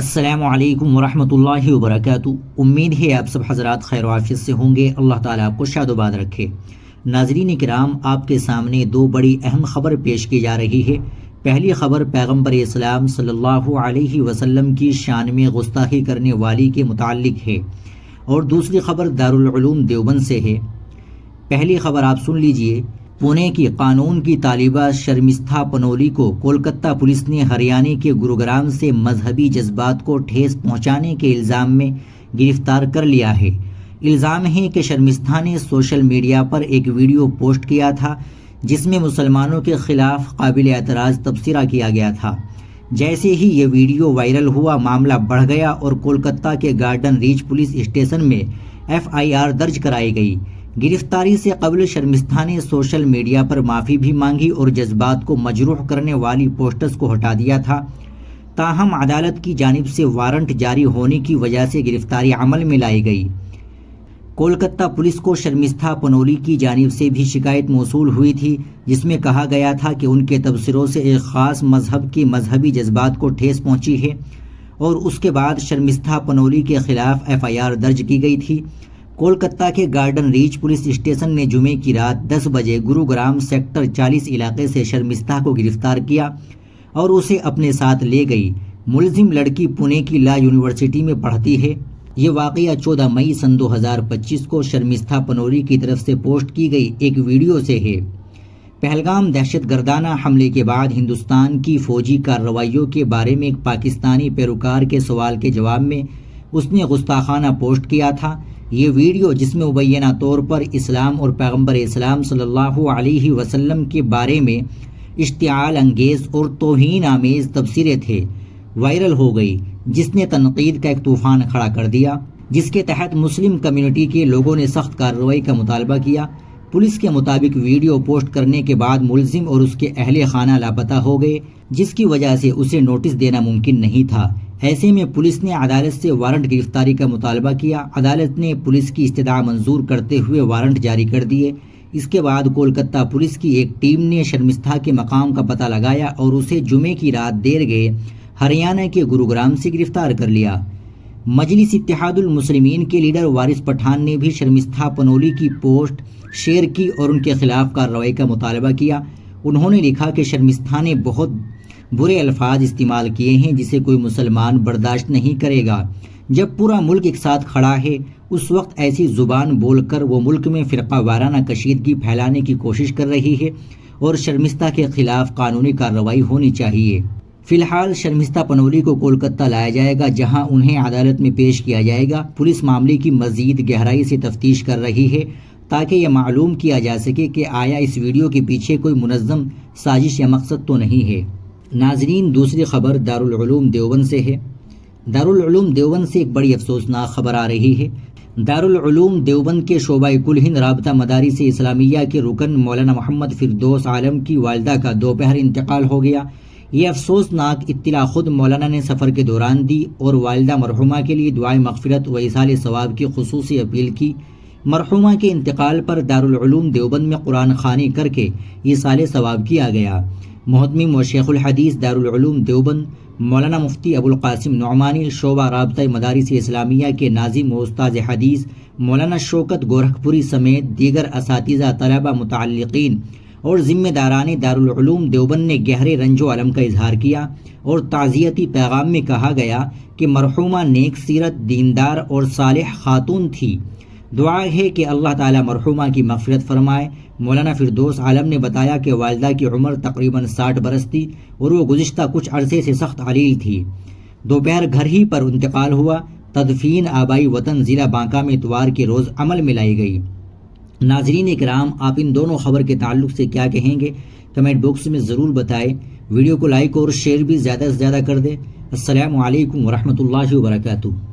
السلام علیکم ورحمۃ اللہ وبرکاتہ۔ امید ہے آپ سب حضرات خیر و عافیت سے ہوں گے۔ اللہ تعالیٰ آپ کو شاد و باد رکھے۔ ناظرین کرام، آپ کے سامنے دو بڑی اہم خبر پیش کی جا رہی ہے۔ پہلی خبر پیغمبر اسلام صلی اللہ علیہ وسلم کی شان میں گستاخی کرنے والی کے متعلق ہے، اور دوسری خبر دارالعلوم دیوبند سے ہے۔ پہلی خبر آپ سن لیجئے۔ پونے کی قانون کی طالبہ شرمستھا پنولی کو کولکتہ پولیس نے ہریانہ کے گروگرام سے مذہبی جذبات کو ٹھیس پہنچانے کے الزام میں گرفتار کر لیا ہے۔ الزام ہے کہ شرمستھا نے سوشل میڈیا پر ایک ویڈیو پوسٹ کیا تھا جس میں مسلمانوں کے خلاف قابل اعتراض تبصرہ کیا گیا تھا۔ جیسے ہی یہ ویڈیو وائرل ہوا، معاملہ بڑھ گیا اور کولکتہ کے گارڈن ریچ پولیس اسٹیشن میں FIR درج کرائی گئی۔ گرفتاری سے قبل شرمستھا نے سوشل میڈیا پر معافی بھی مانگی اور جذبات کو مجروح کرنے والی پوسٹرز کو ہٹا دیا تھا، تاہم عدالت کی جانب سے وارنٹ جاری ہونے کی وجہ سے گرفتاری عمل میں لائی گئی۔ کولکتہ پولیس کو شرمستھا پنولی کی جانب سے بھی شکایت موصول ہوئی تھی، جس میں کہا گیا تھا کہ ان کے تبصروں سے ایک خاص مذہب کے مذہبی جذبات کو ٹھیس پہنچی ہے، اور اس کے بعد شرمستھا پنولی کے خلاف FIR درج کی گئی تھی۔ کولکتہ کے گارڈن ریچ پولیس اسٹیشن نے جمعے کی رات 10 بجے گروگرام سیکٹر 40 علاقے سے شرمستھا کو گرفتار کیا اور اسے اپنے ساتھ لے گئی۔ ملزم لڑکی پونے کی لا یونیورسٹی میں پڑھتی ہے۔ یہ واقعہ 14 مئی سن 2025 کو شرمستھا پنولی کی طرف سے پوسٹ کی گئی ایک ویڈیو سے ہے۔ پہلگام دہشت گردانہ حملے کے بعد ہندوستان کی فوجی کارروائیوں کے بارے میں ایک پاکستانی پیروکار کے سوال کے جواب میں اس نے گستاخانہ پوسٹ کیا تھا۔ یہ ویڈیو، جس میں مبینہ طور پر اسلام اور پیغمبر اسلام صلی اللہ علیہ وسلم کے بارے میں اشتعال انگیز اور توہین آمیز تبصرے تھے، وائرل ہو گئی، جس نے تنقید کا ایک طوفان کھڑا کر دیا، جس کے تحت مسلم کمیونٹی کے لوگوں نے سخت کارروائی کا مطالبہ کیا۔ پولیس کے مطابق ویڈیو پوسٹ کرنے کے بعد ملزم اور اس کے اہل خانہ لاپتہ ہو گئے، جس کی وجہ سے اسے نوٹس دینا ممکن نہیں تھا۔ ایسے میں پولیس نے عدالت سے وارنٹ گرفتاری کا مطالبہ کیا۔ عدالت نے پولیس کی استدعا منظور کرتے ہوئے وارنٹ جاری کر دیے۔ اس کے بعد کولکتہ پولیس کی ایک ٹیم نے شرمستھا کے مقام کا پتہ لگایا اور اسے جمعے کی رات دیر گئے ہریانہ کے گروگرام سے گرفتار کر لیا۔ مجلس اتحاد المسلمین کے لیڈر وارث پٹھان نے بھی شرمستھا پنولی کی پوسٹ شیئر کی اور ان کے خلاف کارروائی کا مطالبہ کیا۔ انہوں نے لکھا کہ شرمستھا نے بہت برے الفاظ استعمال کیے ہیں جسے کوئی مسلمان برداشت نہیں کرے گا۔ جب پورا ملک ایک ساتھ کھڑا ہے، اس وقت ایسی زبان بول کر وہ ملک میں فرقہ وارانہ کشیدگی پھیلانے کی کوشش کر رہی ہے، اور شرمستھا کے خلاف قانونی کارروائی ہونی چاہیے۔ فی الحال شرمستھا پنولی کو کولکتہ لایا جائے گا، جہاں انہیں عدالت میں پیش کیا جائے گا۔ پولیس معاملے کی مزید گہرائی سے تفتیش کر رہی ہے تاکہ یہ معلوم کیا جا سکے کہ آیا اس ویڈیو کے پیچھے کوئی منظم سازش یا مقصد تو نہیں ہے۔ ناظرین، دوسری خبر دارالعلوم دیوبند سے ہے۔ دارالعلوم دیوبند سے ایک بڑی افسوسناک خبر آ رہی ہے۔ دارالعلوم دیوبند کے شعبہ کل ہند رابطہ مدارس اسلامیہ کے رکن مولانا محمد فردوس عالم کی والدہ کا دوپہر انتقال ہو گیا۔ یہ افسوسناک اطلاع خود مولانا نے سفر کے دوران دی اور والدہ مرحومہ کے لیے دعائے مغفرت و ایصال ثواب کی خصوصی اپیل کی۔ مرحومہ کے انتقال پر دارالعلوم دیوبند میں قرآن خوانی کر کے ایصال ثواب کیا گیا۔ محتمم و شیخ الحدیث دارالعلوم دیوبند مولانا مفتی ابوالقاسم نعمانی، شعبہ رابطہ مدارس اسلامیہ کے ناظم و استاذ حدیث مولانا شوکت گورکھپوری سمیت دیگر اساتذہ، طلبہ، متعلقین اور ذمہ داران دارالعلوم دیوبند نے گہرے رنج و الم کا اظہار کیا، اور تعزیتی پیغام میں کہا گیا کہ مرحومہ نیک سیرت، دیندار اور صالح خاتون تھی۔ دعا ہے کہ اللہ تعالیٰ مرحومہ کی مغفرت فرمائے۔ مولانا فردوس عالم نے بتایا کہ والدہ کی عمر تقریباً 60 برس تھی اور وہ گزشتہ کچھ عرصے سے سخت علیل تھی۔ دوپہر گھر ہی پر انتقال ہوا۔ تدفین آبائی وطن ضلع بانکا میں اتوار کے روز عمل میں لائی گئی۔ ناظرین کرام، آپ ان دونوں خبر کے تعلق سے کیا کہیں گے؟ کمنٹ باکس میں ضرور بتائیں۔ ویڈیو کو لائک اور شیئر بھی زیادہ سے زیادہ کر دیں۔ السلام علیکم ورحمۃ اللہ وبرکاتہ۔